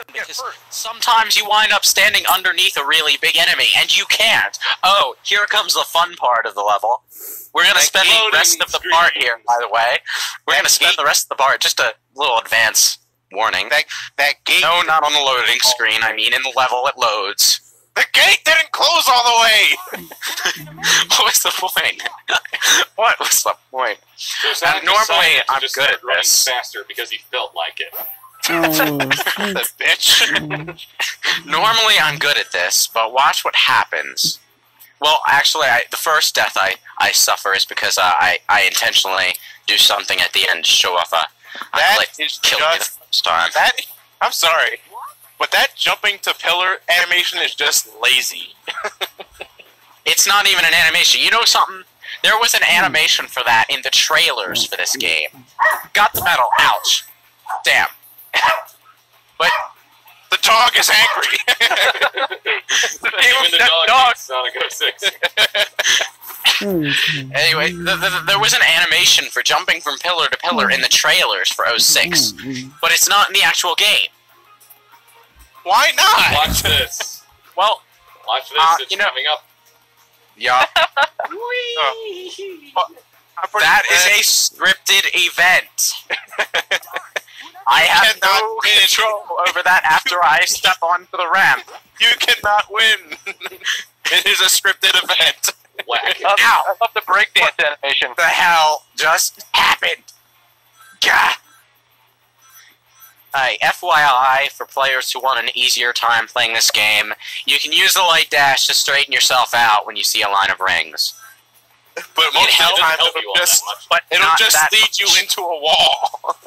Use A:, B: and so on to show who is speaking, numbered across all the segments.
A: Because sometimes you wind up standing underneath a really big enemy, and you can't. Oh, here comes the fun part of the level. We're gonna spend the rest of the part here, by the way. We're gonna spend the rest of the part, just a little advance warning.
B: That gate...
A: No, not on the loading screen, I mean in the level it loads.
B: The gate didn't close all the way!
A: What was the point? What was the point? Normally, I'm good at this.
C: Faster because he felt like it.
B: The bitch.
A: Normally, I'm good at this, but watch what happens. Well, actually, the first death I suffer is because I intentionally do something at the end to show off kill me the first time.
B: I'm sorry, but that jumping to pillar animation is just lazy.
A: It's not even an animation. You know something? There was an animation for that in the trailers for this game. Got the medal. Ouch. Damn. But
B: the dog is angry.
C: Even the dog Sonic 06.
A: Anyway, there was an animation for jumping from pillar to pillar in the trailers for 06, but it's not in the actual game.
B: Why not?
C: Watch this.
A: Well,
C: watch this. It's coming up.
A: Yeah. That is a scripted event. I have no control over that after I step onto the ramp.
B: You cannot win. It is a scripted event.
C: Whack.
A: Ow!
D: I love the breakdance animation.
A: What the hell just happened? Gah! FYI, for players who want an easier time playing this game, you can use the light dash to straighten yourself out when you see a line of rings.
B: But most of the time, it'll just lead you into a wall.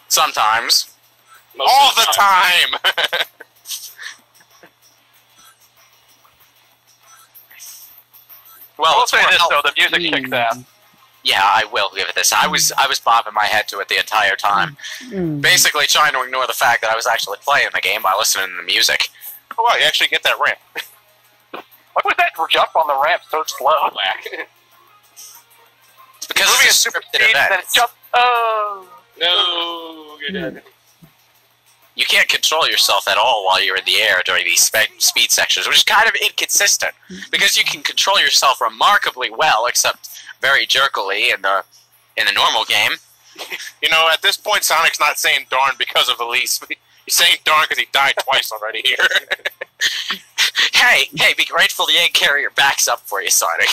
A: Sometimes.
B: All the time!
D: Well, I'll say this though, the music kicks ass.
A: Yeah, I will give it this. I was bobbing my head to it the entire time. Basically trying to ignore the fact that I was actually playing the game by listening to the music.
B: Oh wow, you actually get that ramp.
D: What was that jump on the ramp so slow?
C: Whack.
A: It's because it's a scripted event.
D: Then jump. Oh
C: no, you're dead.
A: You can't control yourself at all while you're in the air during these speed sections, which is kind of inconsistent. Because you can control yourself remarkably well, except very jerkily in the normal game.
B: You know, at this point, Sonic's not saying darn because of Elise. He's saying darn because he died twice already here.
A: Hey, be grateful the egg carrier backs up for you, Sonic.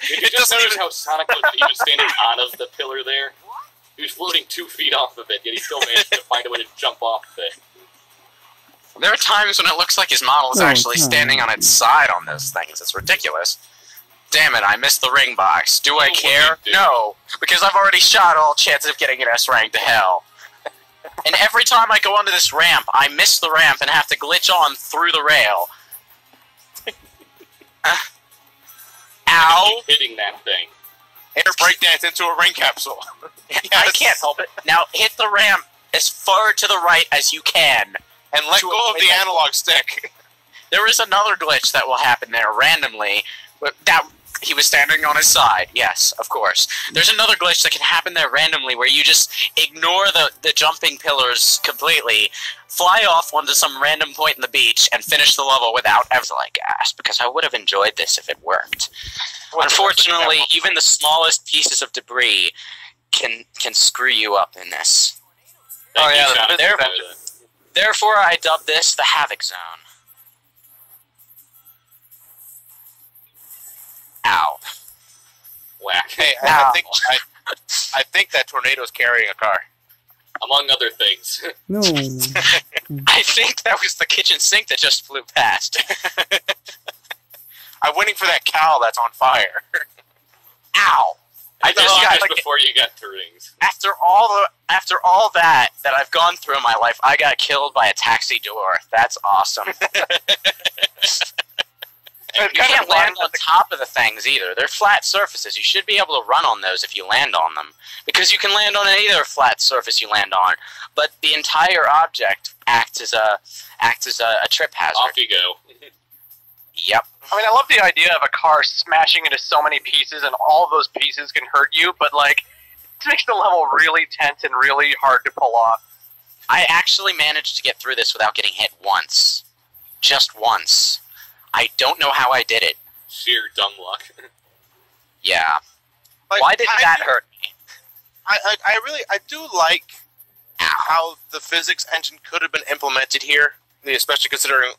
C: Did you just notice how Sonic looked when he was standing on of the pillar there? He was floating 2 feet off of it, yet he still managed to find a way to jump off of it.
A: There are times when it looks like his model is actually standing on its side on those things. It's ridiculous. Damn it, I missed the ring box. Do I care? No, because I've already shot all chances of getting an S rank to hell. And every time I go onto this ramp, I miss the ramp and have to glitch on through the rail. Ow!
C: Hitting that thing.
B: Air breakdance into a ring capsule.
A: Yes. I can't help it. Now hit the ramp as far to the right as you can.
B: And let go of the analog stick.
A: There is another glitch that will happen there randomly. That he was standing on his side. Yes, of course. There's another glitch that can happen there randomly where you just ignore the jumping pillars completely, fly off onto some random point in the beach, and finish the level without ever like gas, because I would have enjoyed this if it worked. Unfortunately, even the smallest pieces of debris can screw you up in this. Therefore, I dub this the Havoc Zone. Ow.
C: Whack.
B: Hey,
A: Ow.
B: I think that tornado's carrying a car.
C: Among other things.
E: No.
A: I think that was the kitchen sink that just flew past.
B: I'm waiting for that cow that's on fire.
A: Ow!
C: I just before you got to rings.
A: After all that I've gone through in my life, I got killed by a taxi door. That's awesome. You can't land on top of the things either. They're flat surfaces. You should be able to run on those if you land on them. Because you can land on any other flat surface you land on. But the entire object acts as a trip hazard.
C: Off you go.
A: Yep.
D: I mean, I love the idea of a car smashing into so many pieces and all of those pieces can hurt you, but, like, it makes the level really tense and really hard to pull off.
A: I actually managed to get through this without getting hit once. Just once. I don't know how I did it.
C: Sheer dumb luck.
A: Yeah.
B: Like,
A: Why did that hurt me?
B: I do like
A: Ow.
B: how the physics engine could have been implemented here, especially considering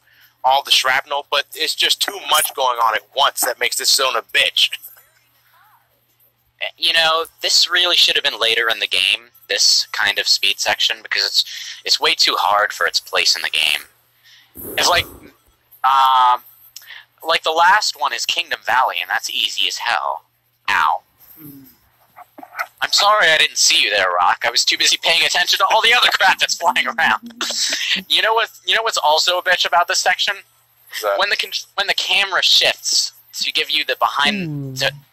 B: all the shrapnel, but it's just too much going on at once that makes this zone a bitch.
A: You know, this really should have been later in the game, this kind of speed section, because it's way too hard for its place in the game. It's like the last one is Kingdom Valley, and that's easy as hell. Ow. I'm sorry I didn't see you there, Rock. I was too busy paying attention to all the other crap that's flying around. You know what's also a bitch about this section? When the camera shifts to give you the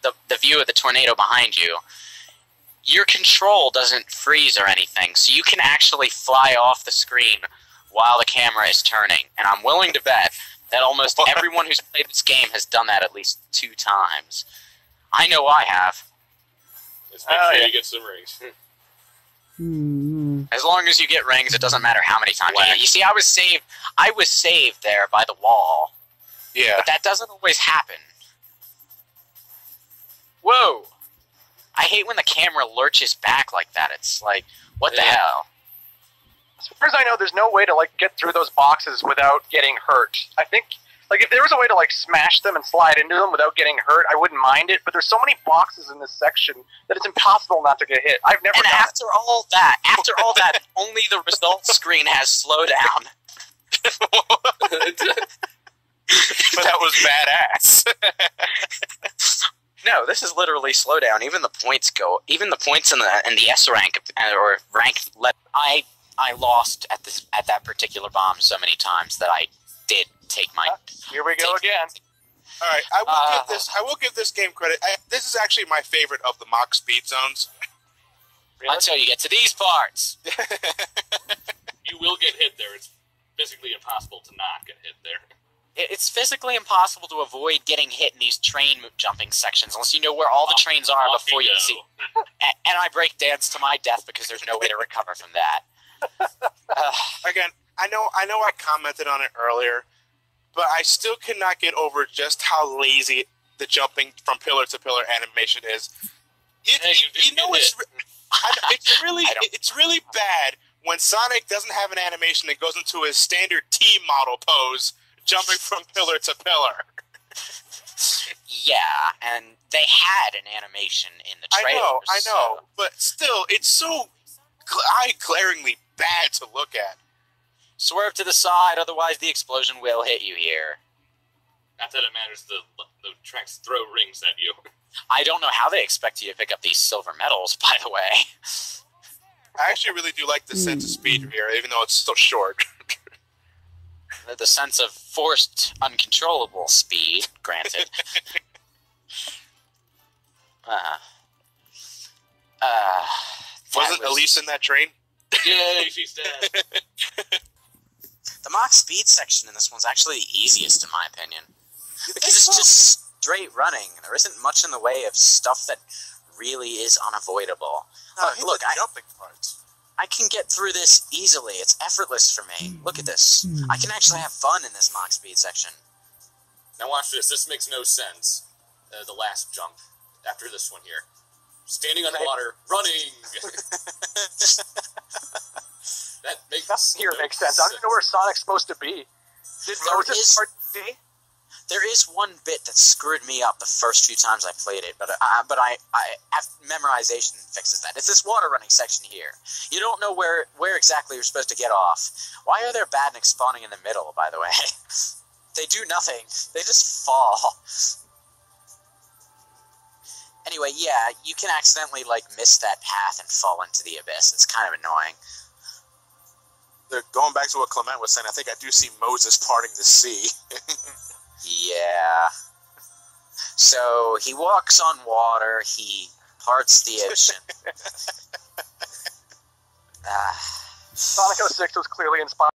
A: the view of the tornado behind you, your control doesn't freeze or anything, so you can actually fly off the screen while the camera is turning. And I'm willing to bet that almost everyone who's played this game has done that at least 2 times. I know I have.
C: Let's make sure you get some rings.
A: As long as you get rings, it doesn't matter how many times you get. You see, I was saved there by the wall.
B: Yeah.
A: But that doesn't always happen. Whoa! I hate when the camera lurches back like that. It's like, what the hell?
D: As far as I know, there's no way to get through those boxes without getting hurt. I think if there was a way to smash them and slide into them without getting hurt, I wouldn't mind it. But there's so many boxes in this section that it's impossible not to get hit. I've never.
A: And after all that, only the results screen has slowdown.
B: That was badass.
A: No, this is literally slowdown. Even the points in the S rank or rank. I lost at that particular bomb so many times that I did take my.
D: Here we go again.
B: All right, I will give this game credit. This is actually my favorite of the mock speed zones.
A: Really? Until you get to these parts.
C: You will get hit there. It's physically impossible to not get hit there.
A: It's physically impossible to avoid getting hit in these train jumping sections unless you know where all the trains are before you see. And I break dance to my death because there's no way to recover from that.
B: Again, I know I commented on it earlier, but I still cannot get over just how lazy the jumping from pillar to pillar animation is. It's really bad when Sonic doesn't have an animation that goes into his standard T model pose, jumping from pillar to pillar.
A: Yeah, and they had an animation in the trailers.
B: I know, but still, it's so eye-glaringly bad to look at.
A: Swerve to the side, otherwise the explosion will hit you here.
C: Not that it matters, the tracks throw rings at you.
A: I don't know how they expect you to pick up these silver medals, by the way.
B: I actually really do like the sense of speed here, even though it's so short.
A: The sense of forced, uncontrollable speed, granted.
B: Wasn't Elise in that train?
C: Yay, she's dead.
A: The mock speed section in this one's actually the easiest, in my opinion. Because it's just straight running. There isn't much in the way of stuff that really is unavoidable. Look,
B: jumping parts.
A: I can get through this easily. It's effortless for me. Look at this. I can actually have fun in this mock speed section.
C: Now watch this. This makes no sense. The last jump after this one here. Standing underwater, running. That makes
D: Nothing here makes sense. I don't know where Sonic's supposed to be.
A: There is one bit that screwed me up the first few times I played it, but memorization fixes that. It's this water running section here. You don't know where exactly you're supposed to get off. Why are there badniks spawning in the middle, by the way? They do nothing. They just fall. Anyway, yeah, you can accidentally, miss that path and fall into the abyss. It's kind of annoying.
B: Going back to what Clement was saying, I think I do see Moses parting the sea.
A: Yeah. So, he walks on water, he parts the ocean.
D: Sonic 06 was clearly inspired